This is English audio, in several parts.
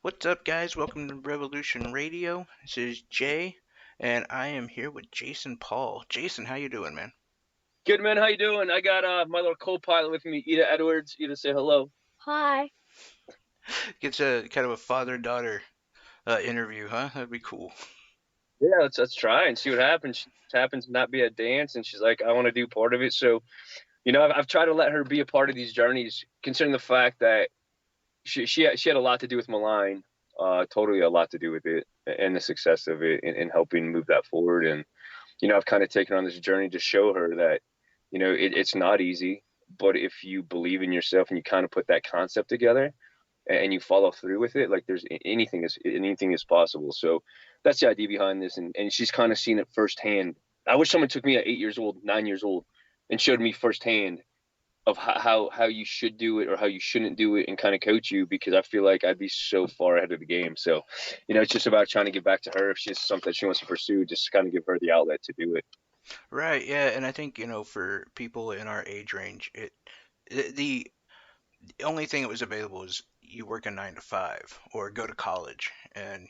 What's up, guys? Welcome to Revolution Radio. This is Jay, and I am here with Jason Paul. Jason, how you doing, man? Good man, how you doing? I got my little co-pilot with me, Ida Edwards. Ida, say hello. Hi. It's a kind of a father-daughter interview, huh? That'd be cool. Yeah, let's try and see what happens. She happens to not be at dance, and she's like, I want to do part of it. So, I've tried to let her be a part of these journeys, considering the fact that she had a lot to do with Malign, totally a lot to do with it and the success of it and helping move that forward. And I've kind of taken on this journey to show her that it's not easy, but if you believe in yourself and you kind of put that concept together and you follow through with it, like anything is possible. So that's the idea behind this, and she's kind of seen it firsthand. I wish someone took me at 8 years old, 9 years old, and showed me firsthand of how you should do it or how you shouldn't do it and kind of coach you, because I feel like I'd be so far ahead of the game. So it's just about trying to get back to her. If she's something that she wants to pursue, just kind of give her the outlet to do it. Right, yeah, and I think, for people in our age range, the only thing that was available is you work a 9 to 5 or go to college, and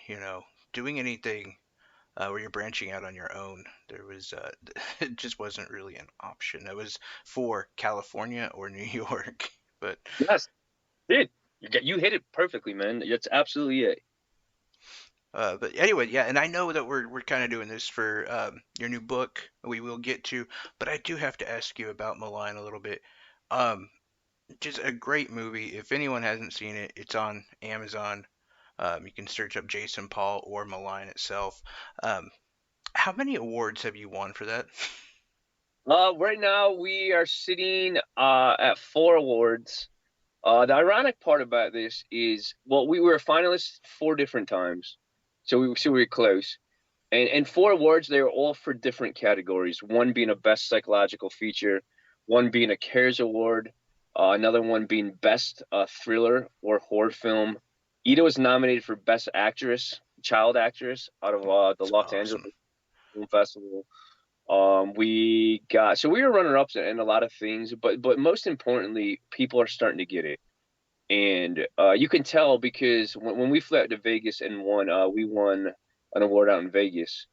doing anything where you're branching out on your own, there was it just wasn't really an option. That was for California or New York, but Yes, did you hit it perfectly, man. That's absolutely it. but anyway, yeah, and I know that we're kind of doing this for your new book. We will get to, but I do have to ask you about Malign a little bit. Um, just a great movie. If anyone hasn't seen it, it's on Amazon. You can search up Jason Paul or Malign itself. Um, how many awards have you won for that? Right now we are sitting at 4 awards. The ironic part about this is, well, we were finalists 4 different times, so we were close. And 4 awards, they were all for different categories. One being a best psychological feature, one being a Cares Award, another one being best thriller or horror film. Ida was nominated for best actress, child actress, out of the It's Los Angeles awesome. Film Festival. We were runner ups in a lot of things, but most importantly, people are starting to get it. And you can tell because when we flew out to Vegas and we won an award out in Vegas.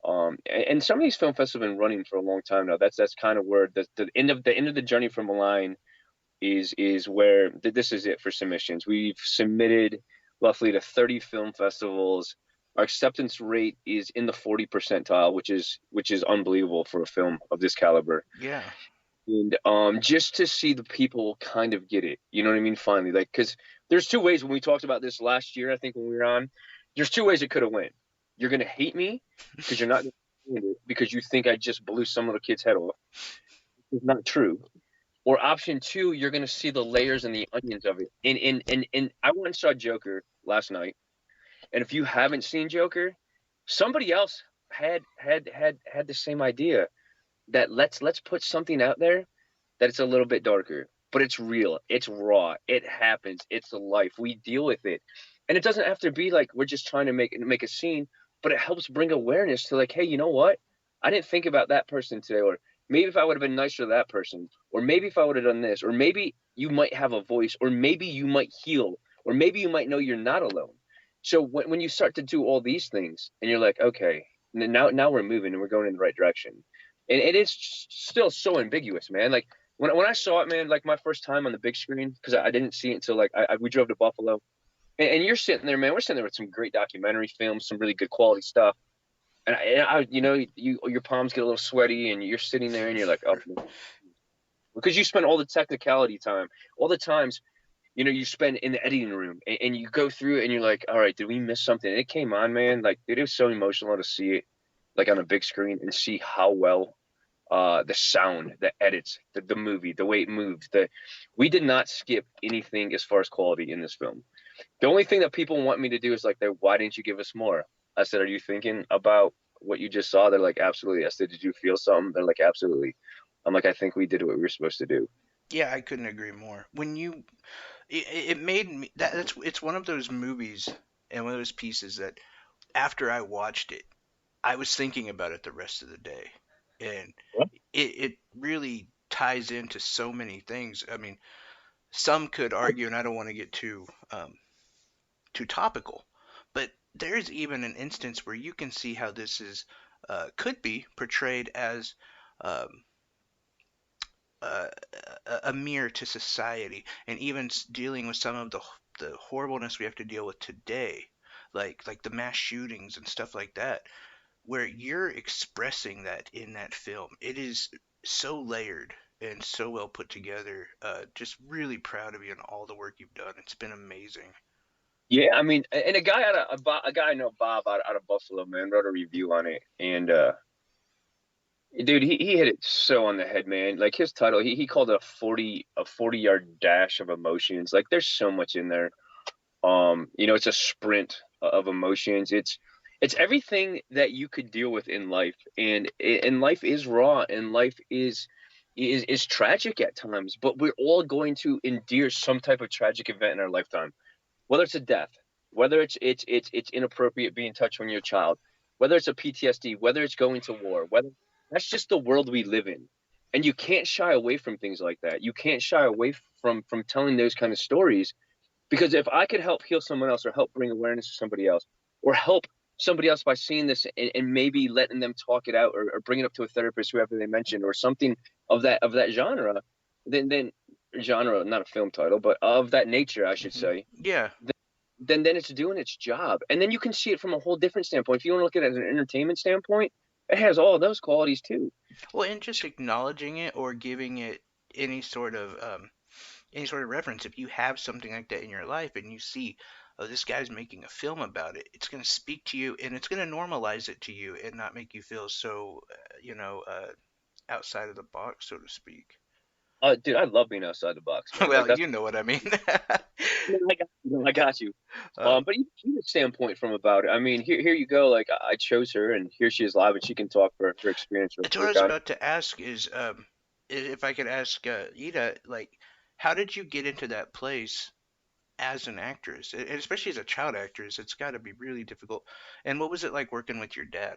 And some of these film festivals have been running for a long time now. That's kind of where the end of the journey from Malign is where this is it for submissions. We've submitted roughly to 30 film festivals. Our acceptance rate is in the 40 percentile, which is unbelievable for a film of this caliber. Yeah. And just to see the people kind of get it, you know what I mean? Finally, like, because there's two ways. When we talked about this last year, I think when we were on, there's two ways it could have went. You're gonna hate me because you're not gonna understand it because you think I just blew some little kid's head off. It's not true. Or option two, you're gonna see the layers and the onions of it. And I went and saw Joker last night. And if you haven't seen Joker, somebody else had the same idea, that let's put something out there that it's a little bit darker, but it's real, it's raw, it happens, it's a life. We deal with it, and it doesn't have to be like we're just trying to make a scene, but it helps bring awareness to, like, hey, you know what? I didn't think about that person today, or maybe if I would have been nicer to that person, or maybe if I would have done this, or maybe you might have a voice, or maybe you might heal, or maybe you might know you're not alone. So when you start to do all these things and you're like, okay, now we're moving and we're going in the right direction, and it's still so ambiguous, man. Like when I saw it, man, like my first time on the big screen, because I didn't see it until like we drove to Buffalo, and you're sitting there, man. We're sitting there with some great documentary films, some really good quality stuff, and your palms get a little sweaty, and you're sitting there, and you're like, oh, man. Because you spend all the technicality time, all the times, you spend in the editing room, and you go through it, and you're like, all right, did we miss something? And it came on, man. Like it was so emotional to see it, like on a big screen, and see how well the sound, the edits, the movie, the way it moved. We did not skip anything as far as quality in this film. The only thing that people want me to do is like, why didn't you give us more? I said, are you thinking about what you just saw? They're like, absolutely. I said, did you feel something? They're like, absolutely. I'm like, I think we did what we were supposed to do. Yeah, I couldn't agree more. It made me that's it's one of those movies and one of those pieces that after I watched it, I was thinking about it the rest of the day, and it really ties into so many things. I mean, some could argue, and I don't want to get too too topical. But there's even an instance where you can see how this is could be portrayed as um, uh, a mirror to society, and even dealing with some of the horribleness we have to deal with today, like the mass shootings and stuff like that, where you're expressing that in that film. It is so layered and so well put together. Just really proud of you and all the work you've done. It's been amazing. Yeah, I mean, and a guy a guy I know, Bob, out of Buffalo, man, wrote a review on it, and dude, he hit it so on the head, man. Like his title, he called it a 40-yard dash of emotions. Like there's so much in there. It's a sprint of emotions. It's everything that you could deal with in life, and life is raw, and life is tragic at times. But we're all going to endure some type of tragic event in our lifetime, whether it's a death, whether it's inappropriate being touched when you're a child, whether it's a PTSD, whether it's going to war, whether that's just the world we live in. And you can't shy away from things like that. You can't shy away from telling those kind of stories, because if I could help heal someone else, or help bring awareness to somebody else, or help somebody else by seeing this, and maybe letting them talk it out, or bring it up to a therapist, whoever they mentioned, or something of that genre, then genre, not a film title, but of that nature, I should say, Yeah. then it's doing its job. And then you can see it from a whole different standpoint. If you want to look at it as an entertainment standpoint, it has all of those qualities too. Well, and just acknowledging it or giving it any sort of any sort of reference. If you have something like that in your life and you see, oh, this guy's making a film about it, it's going to speak to you and it's going to normalize it to you and not make you feel so, outside of the box, so to speak. Dude, I love being outside the box, man. Like Well, that's you know what I mean. I got you. I got you. uh, But even a standpoint from about it. I mean, here you go. Like I chose her, and here she is live, and she can talk for her experience real that's what I quick was on. about to ask is, if I could ask Ida, like, how did you get into that place as an actress, and especially as a child actress? It's got to be really difficult. And what was it like working with your dad?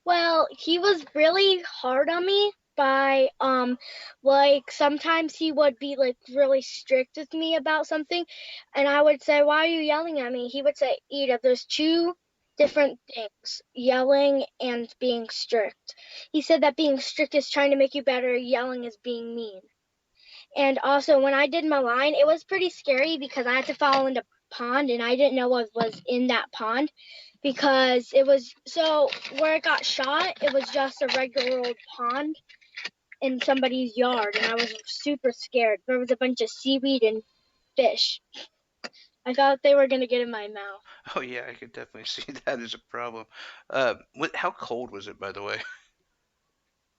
Well, he was really hard on me by like sometimes he would be like really strict with me about something and I would say, "Why are you yelling at me?" He would say, "Eda, there's two different things, yelling and being strict." He said that being strict is trying to make you better, yelling is being mean. And also, when I did Malign, it was pretty scary because I had to fall in the pond and I didn't know what was in that pond because it was so where it got shot, it was just a regular old pond in somebody's yard, and I was super scared. There was a bunch of seaweed and fish. I thought they were gonna get in my mouth. Oh yeah, I could definitely see that as a problem. How cold was it, by the way?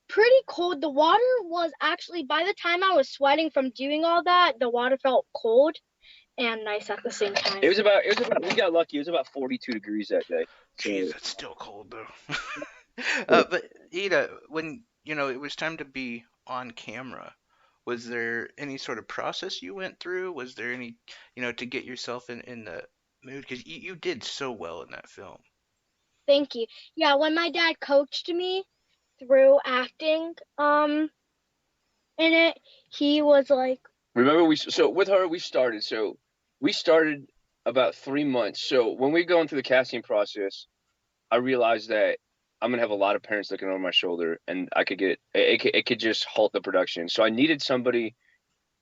Pretty cold. The water was actually, by the time I was sweating from doing all that, the water felt cold and nice at the same time. It was about we got lucky. It was about 42 degrees that day. Jeez, So that's still cold though. But Ida, when it was time to be on camera, was there any sort of process you went through? Was there any, to get yourself in the mood? Because you did so well in that film. Thank you. Yeah, when my dad coached me through acting in it, he was like, remember with her we started about 3 months. So when we are going through the casting process, I realized that I'm gonna have a lot of parents looking over my shoulder, and I could get it could just halt the production. So I needed somebody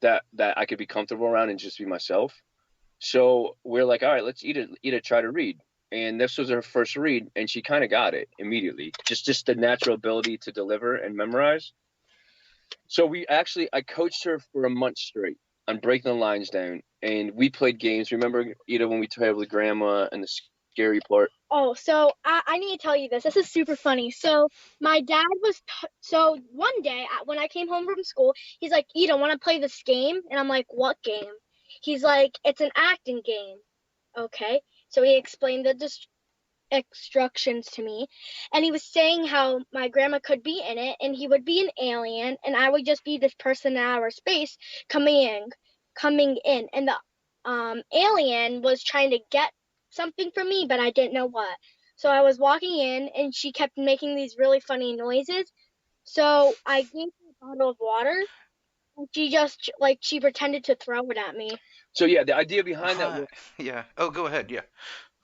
that I could be comfortable around and just be myself. So we're like, all right, let's eat a try to read. And this was her first read, and she kind of got it immediately. Just the natural ability to deliver and memorize. So I coached her for a month straight on breaking the lines down, and we played games. Remember, when we played with grandma and the scary part. "Oh, so I need to tell you this. This is super funny." So my dad was so one day when I came home from school, he's like, "Eda, want to play this game?" And I'm like, "What game?" He's like, "It's an acting game." Okay. So he explained the instructions to me, and he was saying how my grandma could be in it, and he would be an alien, and I would just be this person in outer space coming in, and the alien was trying to get something from me, but I didn't know what. So I was walking in, and she kept making these really funny noises. So I gave her a bottle of water, She just like she pretended to throw it at me. So yeah, the idea behind that Uh, was yeah. Oh, go ahead. Yeah.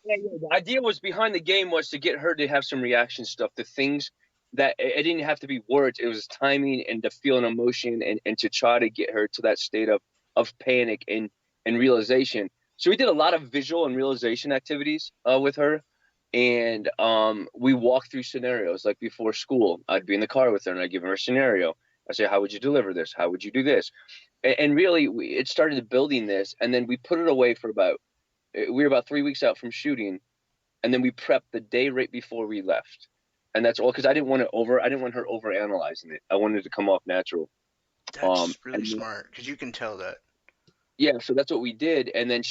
the idea was behind the game was to get her to have some reaction stuff to things that it didn't have to be words. It was timing and to feel an emotion and to try to get her to that state of panic and realization. So we did a lot of visual and realization activities with her. And we walked through scenarios like before school. I'd be in the car with her and I'd give her a scenario. I say, how would you deliver this? How would you do this? And really, it started building this, and then we put it away for about we were about 3 weeks out from shooting, and then we prepped the day right before we left, and that's all because I didn't want her over analyzing it. I wanted it to come off natural. That's really And smart because you can tell that. yeah, so that's what we did, and then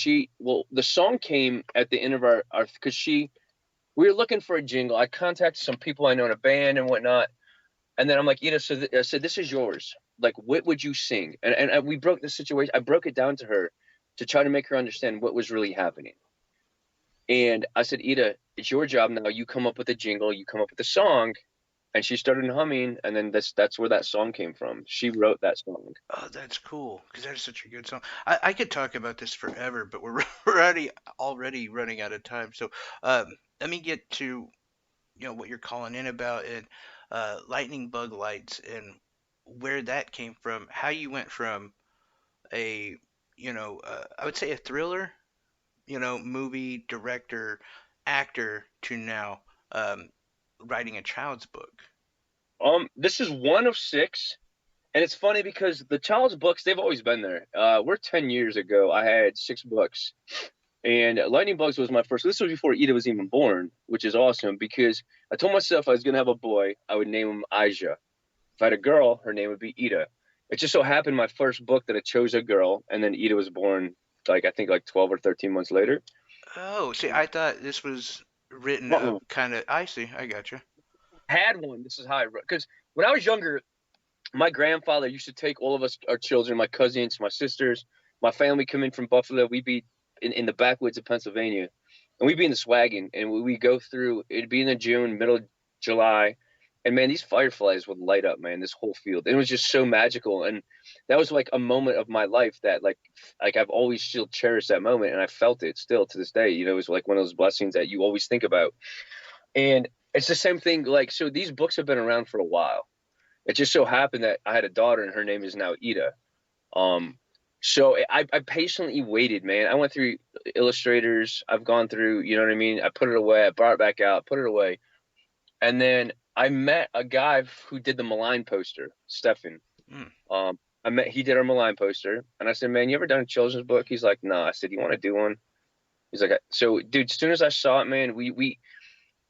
the song came at the end of our because we were looking for a jingle. I contacted some people I know in a band and whatnot, and then I'm like, so I said, this is yours. Like, what would you sing? And we broke the situation. I broke it down to her to try to make her understand what was really happening. And I said, Ida, it's your job now. You come up with a jingle, you come up with a song. And she started humming, and then that's where that song came from. She wrote that song. Oh, that's cool because that is such a good song. I could talk about this forever, but we're already running out of time. So, um, let me get to what you're calling in about and lightning bug lights and where that came from. How you went from a I would say a thriller movie director actor to now writing a child's book. This is one of six, and it's funny because the child's books they've always been there. We're 10 years ago. I had 6 books, and Lightning Bugs was my first. This was before Ida was even born, which is awesome because I told myself I was gonna have a boy. I would name him Aja. If I had a girl, her name would be Ida. It just so happened my first book that I chose a girl, and then Ida was born like I think like 12 or 13 months later. Oh, see, I thought this was written up Uh-uh. kind of. I see, I got you. Had one. This is how I wrote because when I was younger, my grandfather used to take all of us, our children, my cousins, my sisters, my family come in from Buffalo. We'd be in the backwoods of Pennsylvania, and we'd be in this wagon, and we go through. It'd be in the June, middle of July, and man, these fireflies would light up, man, this whole field. And it was just so magical, and that was like a moment of my life that like I've always still cherished that moment, and I felt it still to this day. It was like one of those blessings that you always think about, and it's the same thing. Like so, these books have been around for a while. It just so happened that I had a daughter, and her name is now Ida. Um, so I patiently waited, man. I went through illustrators. I've gone through, you know what I mean? I put it away. I brought it back out, put it away. And then I met a guy who did the Malign poster, Stefan. Mm. He did our Malign poster. And I said, man, you ever done a children's book? He's like, nah. I said, you want to do one? He's like, so dude, as soon as I saw it, man,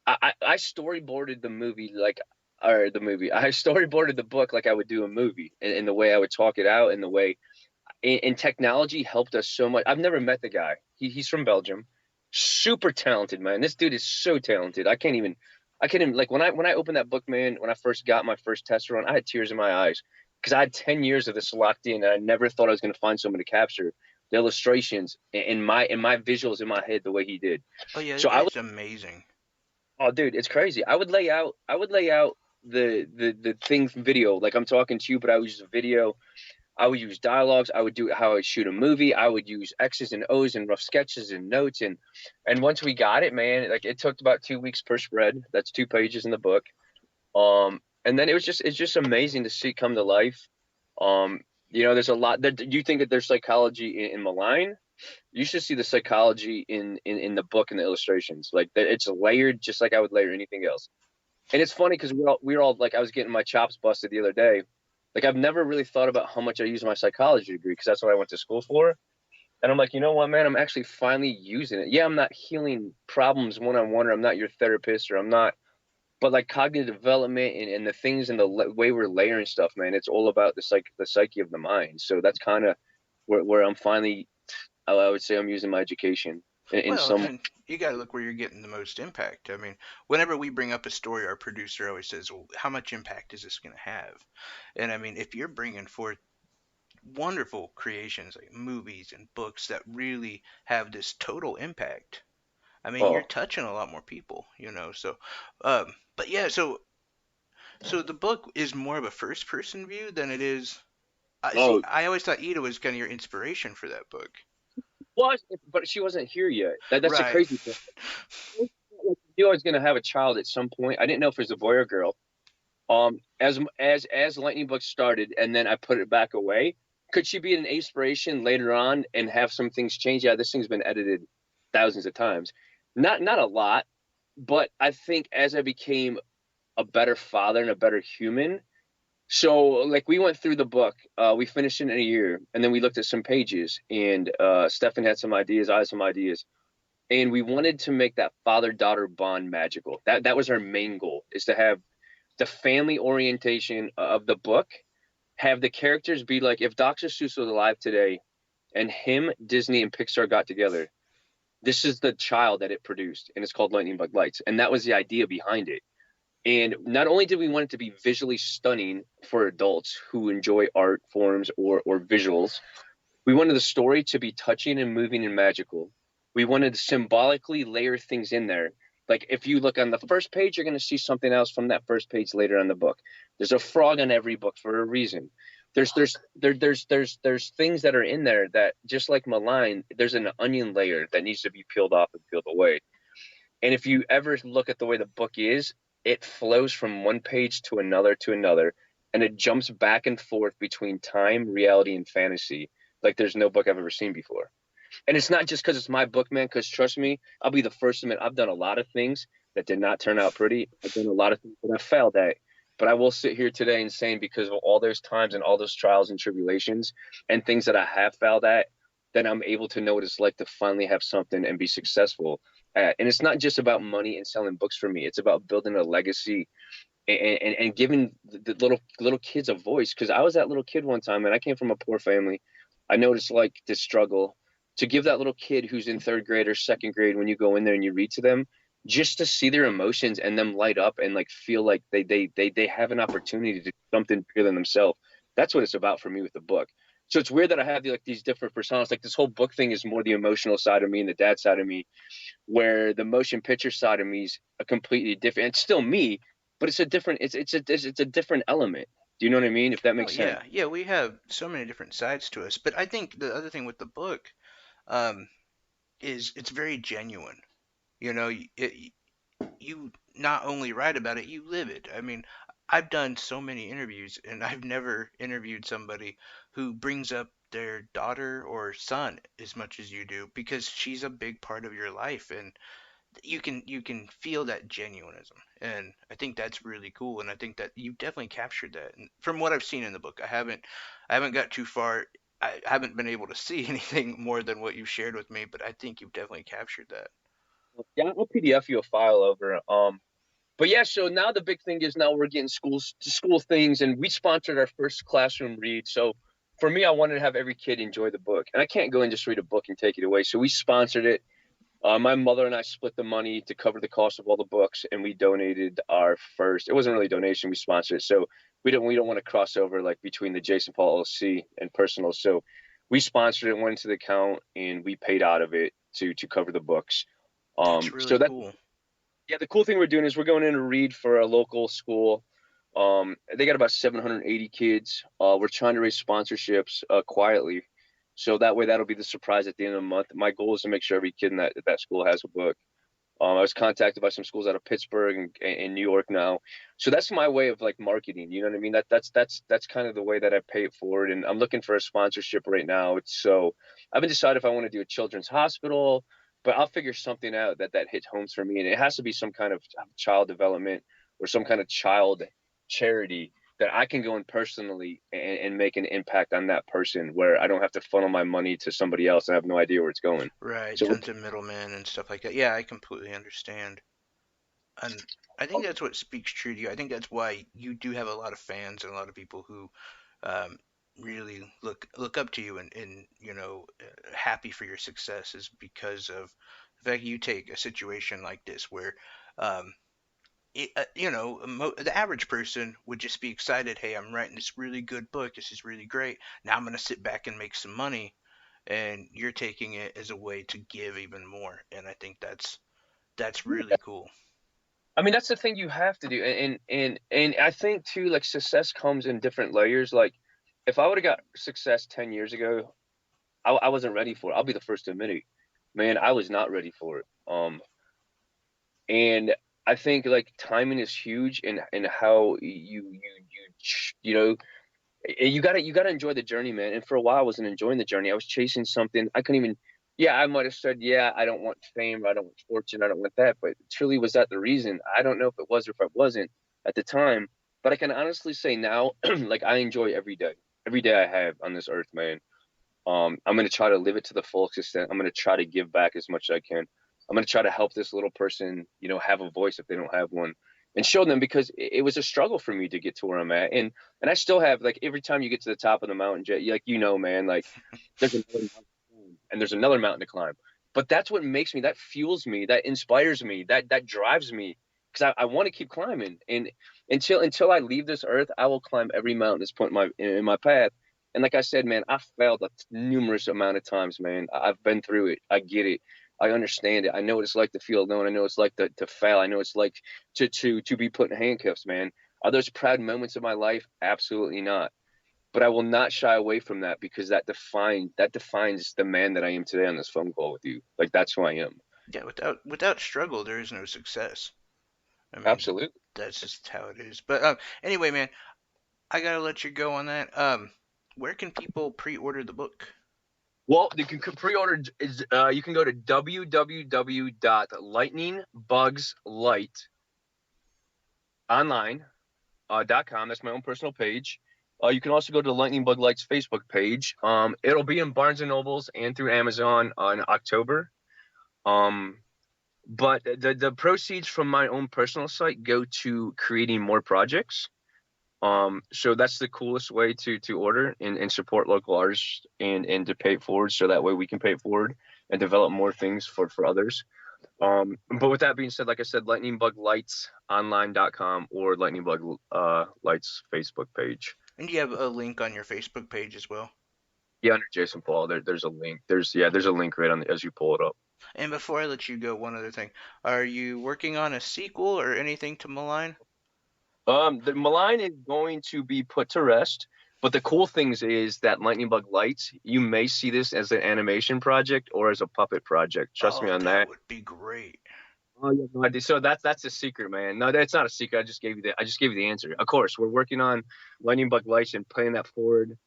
I storyboarded the movie like, or the movie. I storyboarded the book like I would do a movie, and the way I would talk it out, and the way, and technology helped us so much. I've never met the guy. He's from Belgium, super talented, man. This dude is so talented. I can't even like when I opened that book, man. When I first got my first test run, I had tears in my eyes because I had 10 years of this locked in, and I never thought I was going to find someone to capture the illustrations in my visuals in my head the way he did. Oh yeah, So this I guy's amazing. Oh, dude, it's crazy. I would lay out the thing from video, like I'm talking to you, but I would use a video. I would use dialogues. I would do how I shoot a movie. I would use X's and O's and rough sketches and notes. And once we got it, man, like it took about 2 weeks per spread. That's 2 pages in the book. And then it's just amazing to see come to life. Um, there's a lot that you think that there's psychology in Malign. You should see the psychology in the book and the illustrations. Like that, it's layered just like I would layer anything else. And it's funny because we're all like I was getting my chops busted the other day. Like I've never really thought about how much I use my psychology degree because that's what I went to school for. And I'm like, you know what, man? I'm actually finally using it. Yeah, I'm not healing problems one on one, or I'm not your therapist, or I'm not. But like cognitive development and the things and the way we're layering stuff, man, it's all about the psyche of the mind. So that's kind of where I'm finally I would say I'm using my education in Well, some. and you got to look where you're getting the most impact. I mean, whenever we bring up a story, our producer always says, "Well, how much impact is this going to have?" And I mean, if you're bringing forth wonderful creations like movies and books that really have this total impact, I mean, you're Oh, touching a lot more people. So, but yeah, so the book is more of a first person view than it is. See, Oh, I always thought Ida was kind of your inspiration for that book. was, but she wasn't here yet. That's a Right. crazy thing. I knew I was gonna have a child at some point. I didn't know if it was a boy or girl. As Lightning Book started, and then I put it back away. Could she be an inspiration later on and have some things change? Yeah, this thing's been edited thousands of times. Not a lot, but I think as I became a better father and a better human. So, like, we went through the book, we finished it in a year, and then we looked at some pages, and Stefan had some ideas, I had some ideas, and we wanted to make that father-daughter bond magical. That was our main goal, is to have the family orientation of the book, have the characters be like if Dr. Seuss was alive today, and him, Disney, and Pixar got together. This is the child that it produced, and it's called Lightning Bug Lights, and that was the idea behind it. And not only did we want it to be visually stunning for adults who enjoy art forms or visuals, we wanted the story to be touching and moving and magical. We wanted to symbolically layer things in there. Like if you look on the first page, you're going to see something else from that first page later on the book. There's a frog on every book for a reason. There's things that are in there that, just like Malign, there's an onion layer that needs to be peeled off and peeled away. And if you ever look at the way the book is, it flows from one page to another, and it jumps back and forth between time, reality, and fantasy like there's no book I've ever seen before. And it's not just because it's my book, man, because trust me, I'll be the first to admit I've done a lot of things that did not turn out pretty. I've done a lot of things that I failed at. But I will sit here today and saying, because of all those times and all those trials and tribulations and things that I have failed at, that I'm able to know what it's like to finally have something and be successful at. And it's not just about money and selling books for me. It's about building a legacy and giving the little kids a voice. Because I was that little kid one time, and I came from a poor family. I noticed like the struggle to give that little kid who's in third grade or second grade, when you go in there and you read to them, just to see their emotions and them light up and like feel like they have an opportunity to do something bigger than themselves. That's what it's about for me with the book. So it's weird that I have like these different personas. Like this whole book thing is more the emotional side of me and the dad side of me, where the motion picture side of me is a completely different. It's still me, but it's a different. It's a different element. Do you know what I mean? If that Oh makes sense. yeah, yeah. We have so many different sides to us, but I think the other thing with the book, um, is it's very genuine. You know, you not only write about it, you live it. I mean, I've done so many interviews, and I've never interviewed somebody who brings up their daughter or son as much as you do because she's a big part of your life, and you can feel that genuinism, and I think that's really cool, and I think that you definitely captured that. And from what I've seen in the book, I haven't got too far. I haven't been able to see anything more than what you've shared with me, but I think you've definitely captured that. Yeah, I'll PDF you a file over. But yeah, so now the big thing is now we're getting schools to school things, and we sponsored our first classroom read. So for me, I wanted to have every kid enjoy the book, and I can't go and just read a book and take it away. So we sponsored it. My mother and I split the money to cover the cost of all the books, and we donated our first. It wasn't really a donation; we sponsored it. So we don't want to cross over like between the Jason Paul LLC and personal. So we sponsored it, went into the account, and we paid out of it to cover the books. That's So really that cool. Yeah, the cool thing we're doing is we're going in to read for a local school. They got about 780 kids. We're trying to raise sponsorships quietly, so that way that'll be the surprise at the end of the month. My goal is to make sure every kid in that school has a book. I was contacted by some schools out of Pittsburgh and New York now, so that's my way of like marketing. You know what I mean? That's kind of the way that I pay it forward. And I'm looking for a sponsorship right now. So I haven't decided if I want to do a children's hospital, but I'll figure something out that hits homes for me. And it has to be some kind of child development or some kind of child charity that I can go in personally and make an impact on that person, where I don't have to funnel my money to somebody else and I have no idea where it's going. Right, So tons of middlemen and stuff like that. Yeah, I completely understand. And I think that's what speaks true to you. I think that's why you do have a lot of fans and a lot of people who um, really look up to you and happy for your success is because of the fact you take a situation like this where um, the average person would just be excited. Hey, I'm writing this really good book. This is really great. Now I'm going to sit back and make some money. And you're taking it as a way to give even more. And I think that's really cool. I mean, that's the thing you have to do, and I think too, like success comes in different layers. Like if I would have got success 10 years ago, I wasn't ready for it. I'll be the first to admit it. Man, I was not ready for it. And I think like timing is huge in how you know you gotta enjoy the journey, man. And for a while, I wasn't enjoying the journey. I was chasing something. I couldn't even. Yeah, I might have said, yeah, I don't want fame, I don't want fortune, I don't want that. But truly, was that the reason? I don't know if it was or if it wasn't at the time. But I can honestly say now, like I enjoy every day I have on this earth, man. I'm gonna try to live it to the full extent. I'm gonna try to give back as much as I can. I'm gonna try to help this little person, have a voice if they don't have one, and show them because it was a struggle for me to get to where I'm at, and I still have like every time you get to the top of the mountain, like man, like there's another mountain to climb, and there's another mountain to climb. But that's what makes me, that fuels me, that inspires me, that drives me because I want to keep climbing, and until I leave this earth, I will climb every mountain that's put in my path. And like I said, man, I failed a numerous amount of times, man. I've been through it. I get it. I understand it. I know what it's like to feel alone. I know it's like to fail. I know it's like to be put in handcuffs, man. Are those proud moments of my life? Absolutely not. But I will not shy away from that because that defines the man that I am today on this phone call with you. Like that's who I am. Yeah, without struggle, there is no success. I mean, Absolutely. that's just how it is. But anyway, man, I gotta let you go on that. Where can people pre-order the book? Well, you can pre-order is you can go to www.lightningbugslight.online.com. That's my own personal page. You can also go to the Lightning Bug Lights Facebook page. It'll be in Barnes and Nobles and through Amazon in October. Um, but the proceeds from my own personal site go to creating more projects. So that's the coolest way to order and support local artists and to pay it forward, so that way we can pay it forward and develop more things for others. But with that being said, like I said, lightningbuglightsonline.com or lightningbug lights Facebook page. And you have a link on your Facebook page as well. Yeah, under Jason Paul, there's a link. There's a link right on as you pull it up. And before I let you go, one other thing. Are you working on a sequel or anything to Malign? The Malign is going to be put to rest, but the cool things is that Lightning Bug Lights, you may see this as an animation project or as a puppet project. Trust me Oh, on that that. would be great. Oh, you have no idea. So that's a secret, man. No, that's not a secret. I just gave you the answer. Of course, we're working on Lightning Bug Lights and playing that forward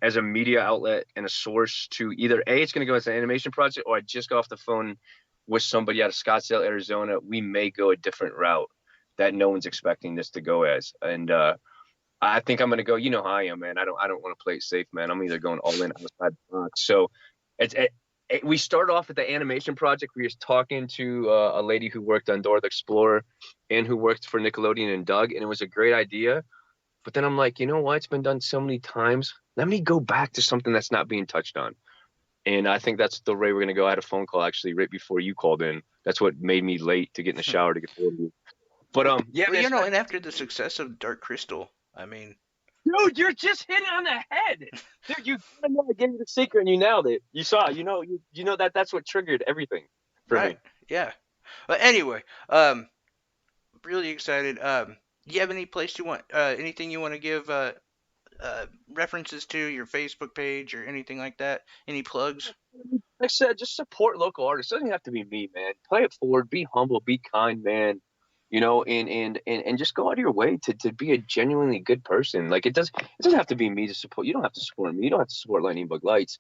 as a media outlet and a source to either it's going to go as an animation project, or I just got off the phone with somebody out of Scottsdale, Arizona. We may go a different route that no one's expecting this to go as, and I think I'm going to go. You know how I am, man. I don't want to play it safe, man. I'm either going all in outside the box. So it's we started off with the animation project. We was talking to a lady who worked on Dora the Explorer and who worked for Nickelodeon and Doug, and it was a great idea. But then I'm like, you know what? It's been done so many times. Let me go back to something that's not being touched on. And I think that's the way we're gonna go. I had a phone call actually right before you called in. That's what made me late to get in the shower to get hold of you. But Well, yeah, well, man, and after the success of Dark Crystal, I mean, dude, you're just hitting on the head. Dude, you gotta know I gave you the secret and you nailed it. You saw, you know that's what triggered everything for right? me. Yeah. But anyway, really excited. Do you have any place you want, anything you want to give references to your Facebook page or anything like that? Any plugs? Like I said, just support local artists. It doesn't have to be me, man. Play it forward, be humble, be kind, man. And just go out of your way to be a genuinely good person. Like it doesn't have to be me to support. You don't have to support me. You don't have to support Lightning Bug Lights.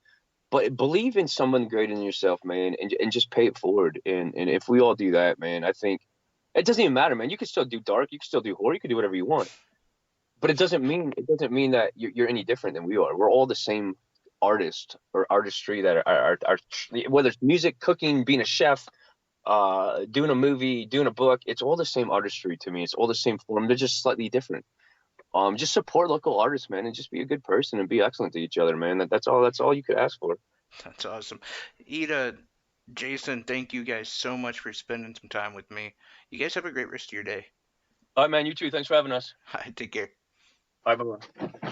But believe in someone greater than yourself, man, and just pay it forward. And if we all do that, man, I think it doesn't even matter, man. You can still do dark, you can still do horror, you can do whatever you want. But it doesn't mean that you're any different than we are. We're all the same artist or artistry that are whether it's music, cooking, being a chef, doing a movie, doing a book. It's all the same artistry to me. It's all the same form. They're just slightly different. Just support local artists, man, and just be a good person and be excellent to each other, man. That's all. That's all you could ask for. That's awesome. Ida, Jason, thank you guys so much for spending some time with me. You guys have a great rest of your day. All right, man. You too. Thanks for having us. Take care. Bye bye.